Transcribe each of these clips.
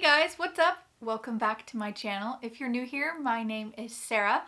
Hey guys, what's up? Welcome back to my channel. If you're new here, my name is Sarah.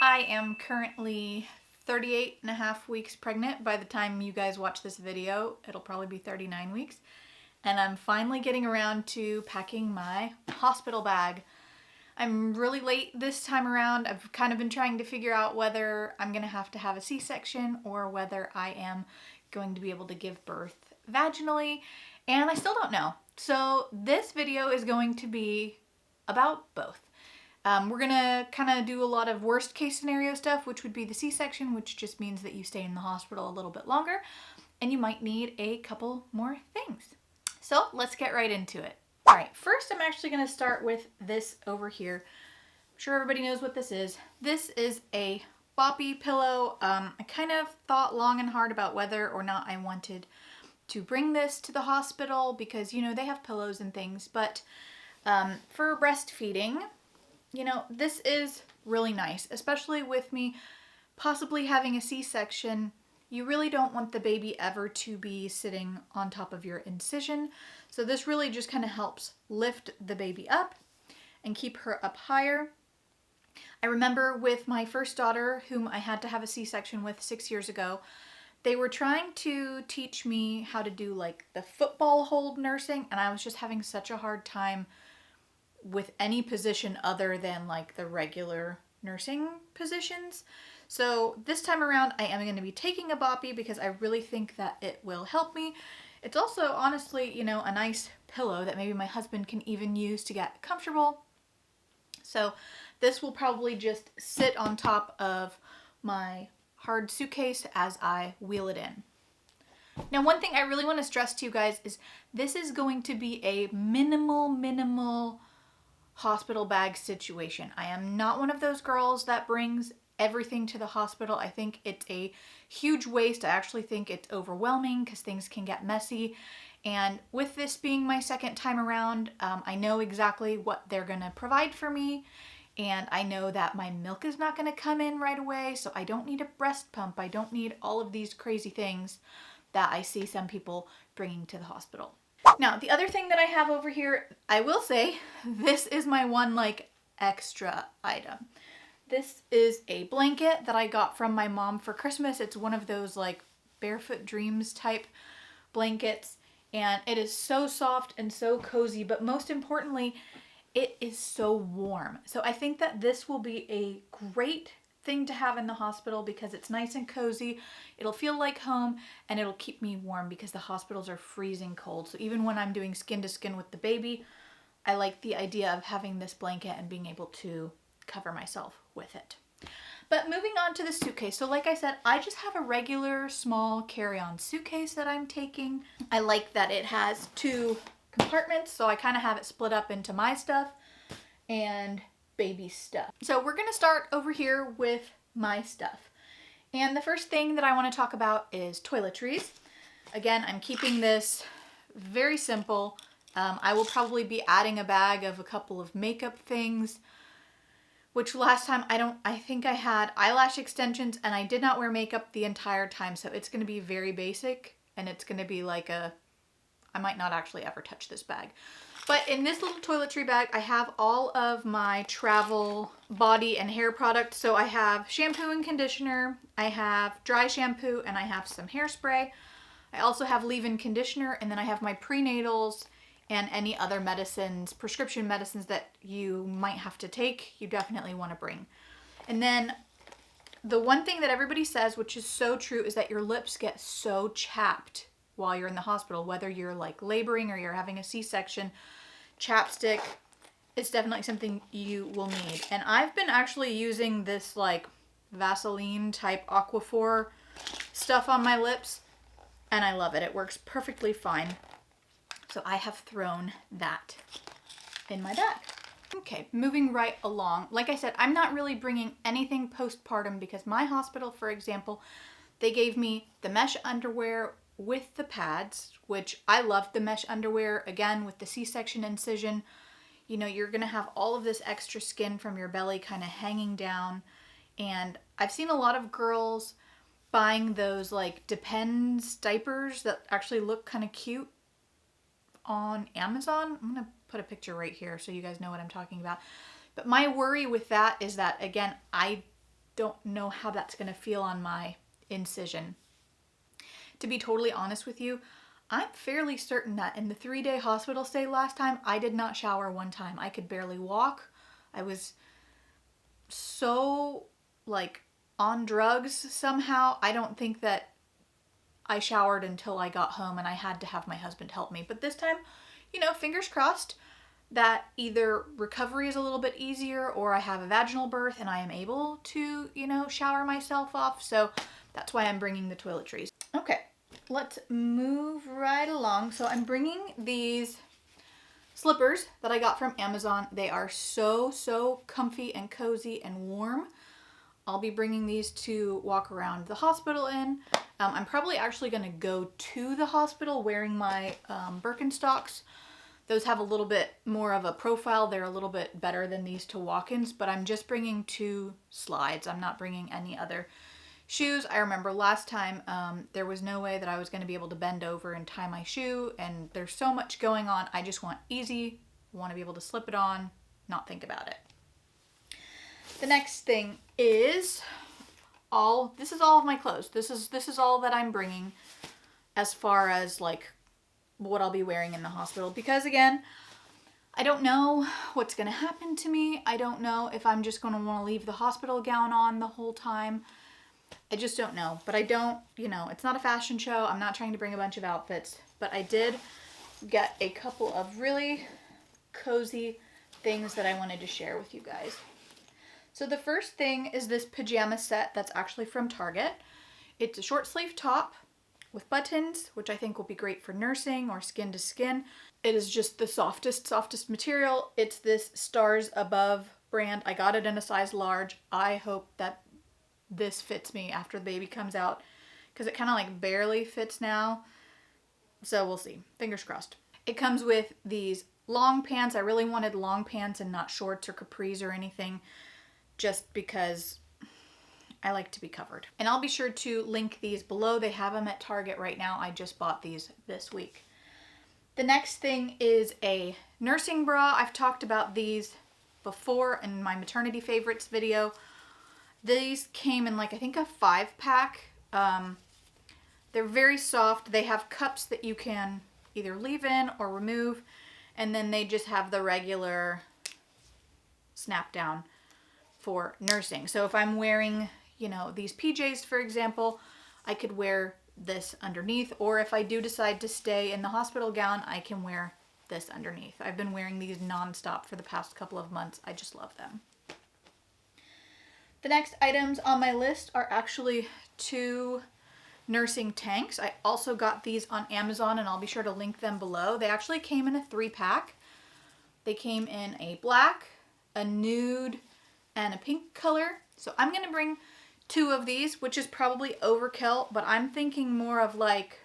I am currently 38 and a half weeks pregnant. By the time you guys watch this video, it'll probably be 39 weeks. And I'm finally getting around to packing my hospital bag. I'm really late this time around. I've kind of been trying to figure out whether I'm gonna have to have a C-section or whether I am going to be able to give birth vaginally, and I still don't know. So this video is going to be about both. We're gonna kind of do a lot of worst case scenario stuff, which would be the C-section, which just means that you stay in the hospital a little bit longer and you might need a couple more things. So let's get right into it. All right, first I'm actually gonna start with this over here. I'm sure everybody knows what this is. This is a Boppy Pillow. I kind of thought long and hard about whether or not I wanted to bring this to the hospital because, you know, they have pillows and things, but for breastfeeding, you know, this is really nice, especially with me possibly having a C-section. You really don't want the baby ever to be sitting on top of your incision. So this really just kind of helps lift the baby up and keep her up higher. I remember with my first daughter, whom I had to have a C-section with 6 years ago, they were trying to teach me how to do like the football hold nursing, and I was just having such a hard time with any position other than like the regular nursing positions. So this time around I am going to be taking a Boppy because I really think that it will help me. It's also honestly, you know, a nice pillow that maybe my husband can even use to get comfortable. So this will probably just sit on top of my hard suitcase as I wheel it in. Now, one thing I really want to stress to you guys is this is going to be a minimal hospital bag situation. I am not one of those girls that brings everything to the hospital. I think it's a huge waste. I actually think it's overwhelming because things can get messy. And with this being my second time around, I know exactly what they're gonna provide for me. And I know that my milk is not gonna come in right away, so I don't need a breast pump. I don't need all of these crazy things that I see some people bringing to the hospital. Now, the other thing that I have over here, I will say, this is my one like extra item. This is a blanket that I got from my mom for Christmas. It's one of those like Barefoot Dreams type blankets, and it is so soft and so cozy, but most importantly, it is so warm. So I think that this will be a great thing to have in the hospital because it's nice and cozy. It'll feel like home and it'll keep me warm because the hospitals are freezing cold. So even when I'm doing skin to skin with the baby, I like the idea of having this blanket and being able to cover myself with it. But moving on to the suitcase. So like I said, I just have a regular small carry-on suitcase that I'm taking. I like that it has two compartments, so I kind of have it split up into my stuff and baby stuff. So we're gonna start over here with my stuff. And the first thing that I want to talk about is toiletries. Again, I'm keeping this very simple. I will probably be adding a bag of a couple of makeup things, which last time I think I had eyelash extensions and I did not wear makeup the entire time. So it's gonna be very basic and it's gonna be like I might not actually ever touch this bag. But in this little toiletry bag, I have all of my travel body and hair products. So I have shampoo and conditioner, I have dry shampoo, and I have some hairspray. I also have leave-in conditioner, and then I have my prenatals and any other medicines, prescription medicines that you might have to take, you definitely want to bring. And then the one thing that everybody says, which is so true, is that your lips get so chapped while you're in the hospital, whether you're like laboring or you're having a C-section. Chapstick is definitely something you will need. And I've been actually using this like Vaseline type Aquaphor stuff on my lips and I love it. It works perfectly fine. So I have thrown that in my bag. Okay, moving right along. Like I said, I'm not really bringing anything postpartum because my hospital, for example, they gave me the mesh underwear with the pads, which I loved the mesh underwear. Again, with the C-section incision, you know, you're gonna have all of this extra skin from your belly kind of hanging down. And I've seen a lot of girls buying those like Depends diapers that actually look kind of cute on Amazon. I'm gonna put a picture right here so you guys know what I'm talking about. But my worry with that is that, again, I don't know how that's going to feel on my incision. To be totally honest with you, I'm fairly certain that in the 3-day hospital stay last time, I did not shower one time. I could barely walk. I was so, like, on drugs somehow. I don't think that I showered until I got home and I had to have my husband help me. But this time, you know, fingers crossed that either recovery is a little bit easier or I have a vaginal birth and I am able to, you know, shower myself off. So that's why I'm bringing the toiletries. Okay, let's move right along. So I'm bringing these slippers that I got from Amazon. They are so comfy and cozy and warm. I'll be bringing these to walk around the hospital in. I'm probably actually going to go to the hospital wearing my Birkenstocks. Those have a little bit more of a profile. They're a little bit better than these to walk-ins, but I'm just bringing 2 slides. I'm not bringing any other shoes. I remember last time there was no way that I was going to be able to bend over and tie my shoe, and there's so much going on. I just want easy, want to be able to slip it on, not think about it. The next thing is this is all of my clothes. This is all that I'm bringing as far as like what I'll be wearing in the hospital, because again, I don't know what's going to happen to me. I don't know if I'm just going to want to leave the hospital gown on the whole time. I just don't know. But I don't, you know, it's not a fashion show. I'm not trying to bring a bunch of outfits, but I did get a couple of really cozy things that I wanted to share with you guys. So the first thing is this pajama set that's actually from Target. It's a short sleeve top with buttons, which I think will be great for nursing or skin to skin. It is just the softest material. It's this Stars Above brand. I got it in a size large. I hope that this fits me after the baby comes out, because it kind of like barely fits now. So we'll see. Fingers crossed. It comes with these long pants. I really wanted long pants and not shorts or capris or anything, just because I like to be covered. And I'll be sure to link these below. They have them at Target right now. I just bought these this week. The next thing is a nursing bra. I've talked about these before in my maternity favorites video. These came in like, I think a 5-pack. They're very soft. They have cups that you can either leave in or remove. And then they just have the regular snap down for nursing. So if I'm wearing, you know, these PJs, for example, I could wear this underneath, or if I do decide to stay in the hospital gown, I can wear this underneath. I've been wearing these nonstop for the past couple of months. I just love them. The next items on my list are actually 2 nursing tanks. I also got these on Amazon, and I'll be sure to link them below. They actually came in a 3-pack. They came in a black, a nude, and a pink color. So I'm going to bring 2 of these, which is probably overkill, but I'm thinking more of like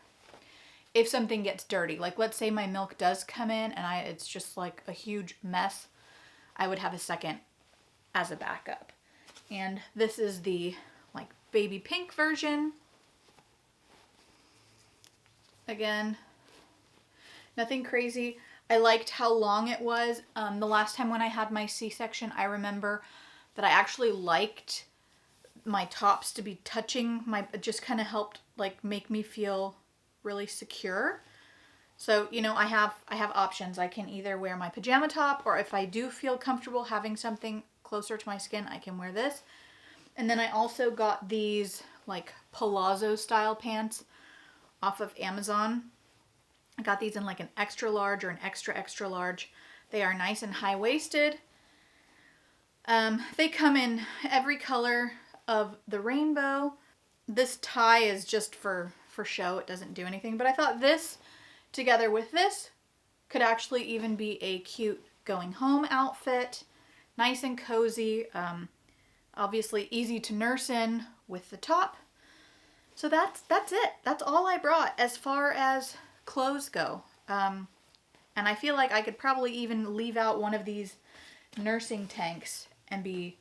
if something gets dirty. Like let's say my milk does come in and it's just like a huge mess, I would have a second as a backup. And this is the like baby pink version. Again, nothing crazy. I liked how long it was. The last time when I had my C-section, I remember that I actually liked my tops to be touching it just kind of helped like make me feel really secure. So, you know, I have options. I can either wear my pajama top, or if I do feel comfortable having something closer to my skin, I can wear this. And then I also got these like Palazzo style pants off of Amazon. I got these in like an extra large or an extra large. They are nice and high-waisted. They come in every color of the rainbow. This tie is just for show. It doesn't do anything, but I thought this together with this could actually even be a cute going home outfit. Nice and cozy. Obviously easy to nurse in with the top. So that's it. That's all I brought as far as clothes go. And I feel like I could probably even leave out one of these nursing tanks and be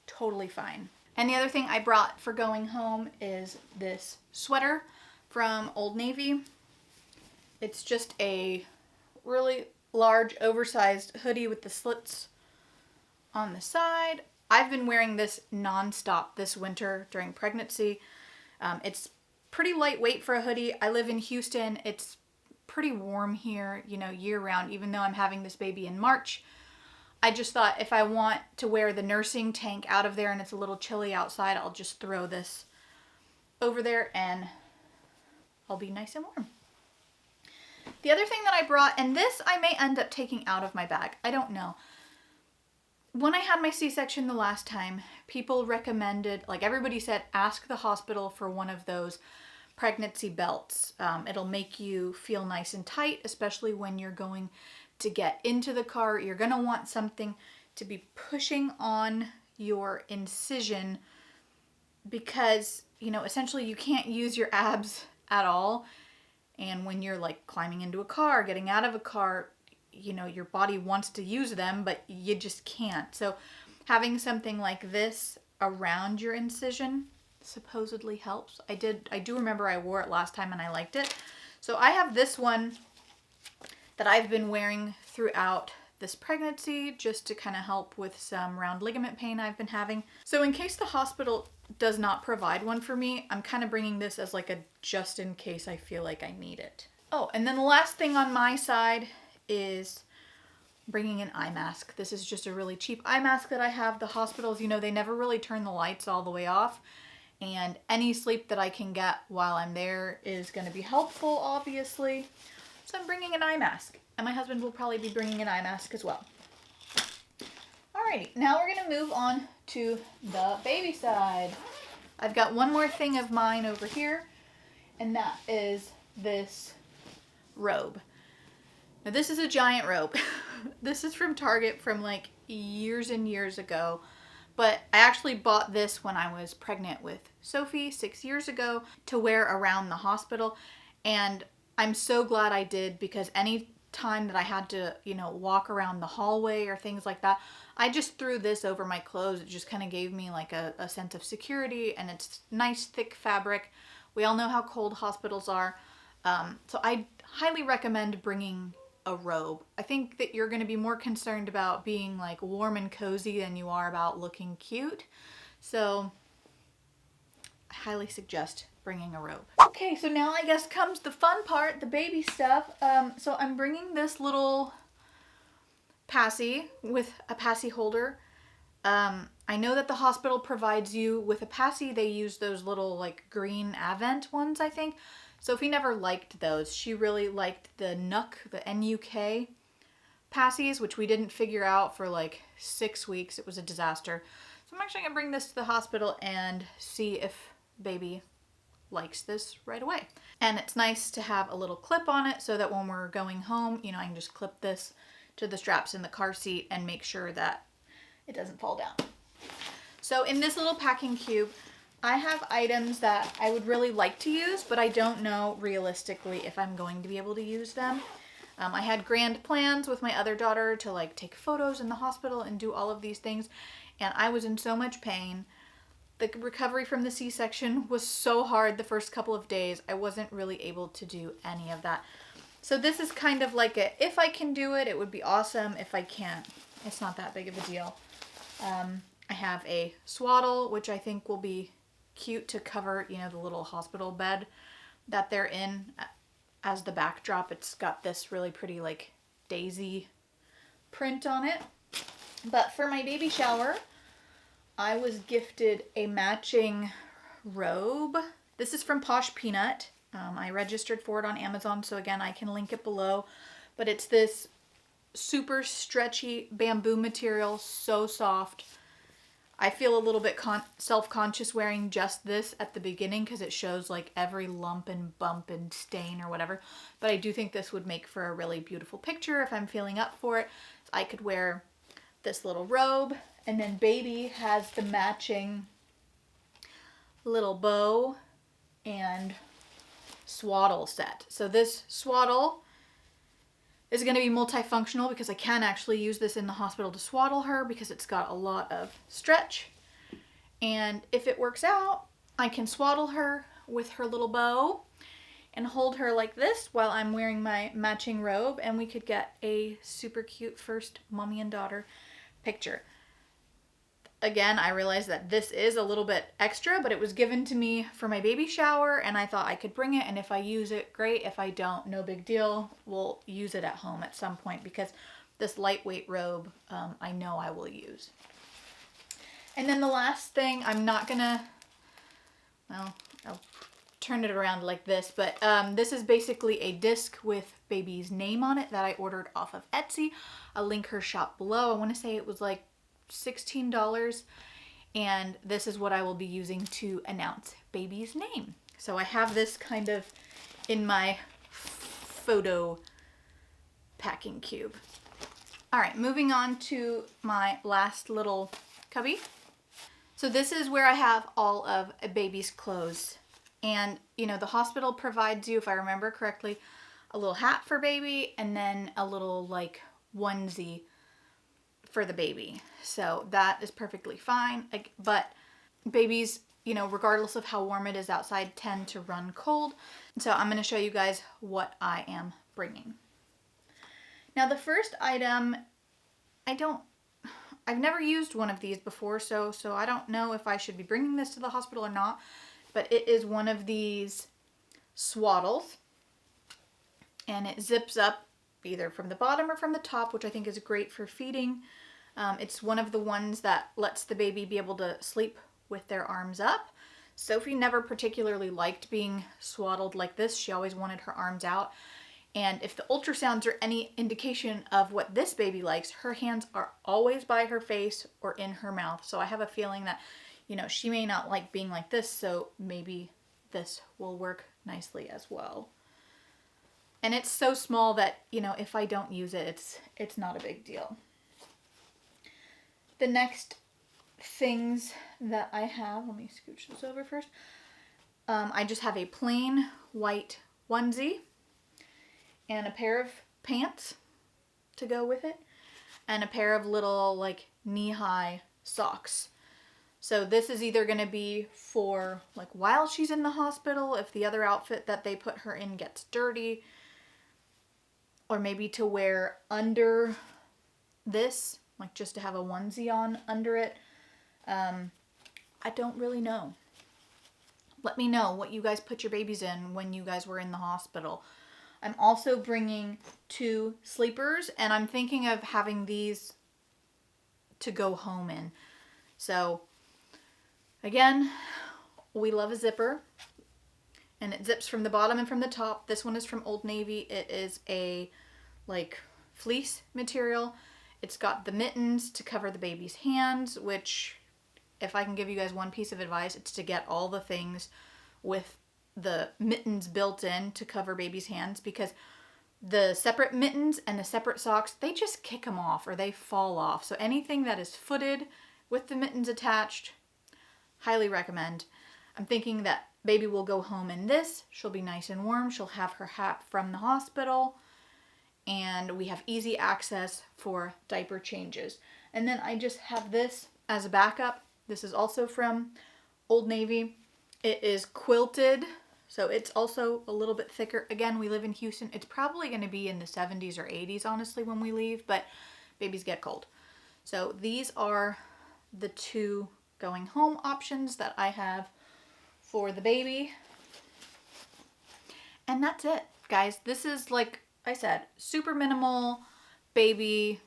totally fine. And the other thing I brought for going home is this sweater from Old Navy. It's just a really large oversized hoodie with the slits on the side. I've been wearing this non-stop this winter during pregnancy. It's pretty lightweight for a hoodie. I live in Houston. It's pretty warm here, you know, year round, even though I'm having this baby in March. I just thought if I want to wear the nursing tank out of there and it's a little chilly outside, I'll just throw this over there and I'll be nice and warm. The other thing that I brought, and this I may end up taking out of my bag, I don't know. When I had my C-section the last time, people recommended, like everybody said, ask the hospital for one of those pregnancy belts. It'll make you feel nice and tight, especially when you're going to get into the car. You're going to want something to be pushing on your incision because, you know, essentially you can't use your abs at all. And when you're like climbing into a car, getting out of a car, you know, your body wants to use them, but you just can't. So having something like this around your incision supposedly helps. I do remember I wore it last time and I liked it. So I have this one that I've been wearing throughout this pregnancy just to kind of help with some round ligament pain I've been having. So in case the hospital does not provide one for me, I'm kind of bringing this as like a just in case I feel like I need it. Oh, and then the last thing on my side is bringing an eye mask. This is just a really cheap eye mask that I have. The hospitals, you know, they never really turn the lights all the way off, and any sleep that I can get while I'm there is going to be helpful, obviously. So I'm bringing an eye mask, and my husband will probably be bringing an eye mask as well. Alrighty, now we're going to move on to the baby side. I've got one more thing of mine over here, and that is this robe. Now this is a giant robe. This is from Target from like years and years ago, but I actually bought this when I was pregnant with Sophie 6 years ago to wear around the hospital, and I'm so glad I did, because any time that I had to, you know, walk around the hallway or things like that, I just threw this over my clothes. It just kind of gave me like a sense of security, and it's nice thick fabric. We all know how cold hospitals are. So I highly recommend bringing a robe. I think that you're going to be more concerned about being like warm and cozy than you are about looking cute. So I highly suggest bringing a robe. Okay, so now I guess comes the fun part, the baby stuff. So I'm bringing this little passy with a passy holder. I know that the hospital provides you with a passy. They use those little like green Avent ones, I think. Sophie never liked those. She really liked the Nuck, the N-U-K passies, which we didn't figure out for like 6 weeks. It was a disaster. So I'm actually gonna bring this to the hospital and see if baby likes this right away. And it's nice to have a little clip on it so that when we're going home, you know, I can just clip this to the straps in the car seat and make sure that it doesn't fall down. So in this little packing cube, I have items that I would really like to use, but I don't know realistically if I'm going to be able to use them. I had grand plans with my other daughter to like take photos in the hospital and do all of these things, and I was in so much pain. The recovery from the C-section was so hard the first couple of days. I wasn't really able to do any of that. So this is kind of like a, if I can do it, it would be awesome. If I can't, it's not that big of a deal. I have a swaddle, which I think will be cute to cover, you know, the little hospital bed that they're in as the backdrop. It's got this really pretty like daisy print on it. But for my baby shower, I was gifted a matching robe. This is from Posh Peanut. I registered for it on Amazon, so again, I can link it below. But it's this super stretchy bamboo material, so soft. I feel a little bit self-conscious wearing just this at the beginning because it shows like every lump and bump and stain or whatever. But I do think this would make for a really beautiful picture if I'm feeling up for it. So I could wear this little robe, and then baby has the matching little bow and swaddle set. So this swaddle is going to be multifunctional because I can actually use this in the hospital to swaddle her because it's got a lot of stretch. And if it works out, I can swaddle her with her little bow. and hold her like this while I'm wearing my matching robe, and we could get a super cute first mommy and daughter picture. Again, I realized that this is a little bit extra, but it was given to me for my baby shower, and I thought I could bring it, and if I use it, great. If I don't, no big deal. We'll use it at home at some point, because this lightweight robe, I know I will use. And then the last thing, I'm not gonna, well, I'll turn it around like this, but this is basically a disc with baby's name on it that I ordered off of Etsy. I'll link her shop below. I want to say it was like $16, and this is what I will be using to announce baby's name. So I have this kind of in my photo packing cube. All right, moving on to my last little cubby. So this is where I have all of a baby's clothes. And, you know, the hospital provides you, if I remember correctly, a little hat for baby and then a little like onesie for the baby. So that is perfectly fine. But babies, you know, regardless of how warm it is outside, tend to run cold. So I'm going to show you guys what I am bringing. Now the first item, I've never used one of these before, so I don't know if I should be bringing this to the hospital or not, but it is one of these swaddles, and it zips up either from the bottom or from the top, which I think is great for feeding. It's one of the ones that lets the baby be able to sleep with their arms up. Sophie never particularly liked being swaddled like this. She always wanted her arms out. And if the ultrasounds are any indication of what this baby likes, her hands are always by her face or in her mouth. So I have a feeling that, you know, she may not like being like this, so maybe this will work nicely as well. And it's so small that, you know, if I don't use it, it's not a big deal. The next things that I have, let me scooch this over first. I just have a plain white onesie and a pair of pants to go with it, and a pair of little like knee-high socks. So this is either going to be for like while she's in the hospital, if the other outfit that they put her in gets dirty, or maybe to wear under this, like just to have a onesie on under it. I don't really know. Let me know what you guys put your babies in when you guys were in the hospital. I'm also bringing 2 sleepers, and I'm thinking of having these to go home in. So again, we love a zipper, and it zips from the bottom and from the top. This one is from Old Navy. It is a like fleece material. It's got the mittens to cover the baby's hands, which if I can give you guys one piece of advice, it's to get all the things with the mittens built in to cover baby's hands, because the separate mittens and the separate socks, they just kick them off or they fall off. So anything that is footed with the mittens attached, highly recommend. I'm thinking that baby will go home in this. She'll be nice and warm. She'll have her hat from the hospital, and we have easy access for diaper changes. And then I just have this as a backup. This is also from Old Navy. It is quilted, so it's also a little bit thicker. Again, we live in Houston. It's probably going to be in the 70s or 80s, honestly, when we leave, but babies get cold. So these are the 2 going home options that I have for the baby. And that's it, guys. This is, like I said, super minimal baby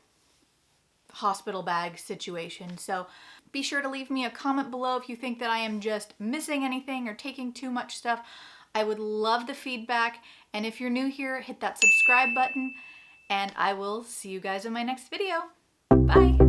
hospital bag situation. So be sure to leave me a comment below if you think that I am just missing anything or taking too much stuff. I would love the feedback. And if you're new here, hit that subscribe button, and I will see you guys in my next video. Bye.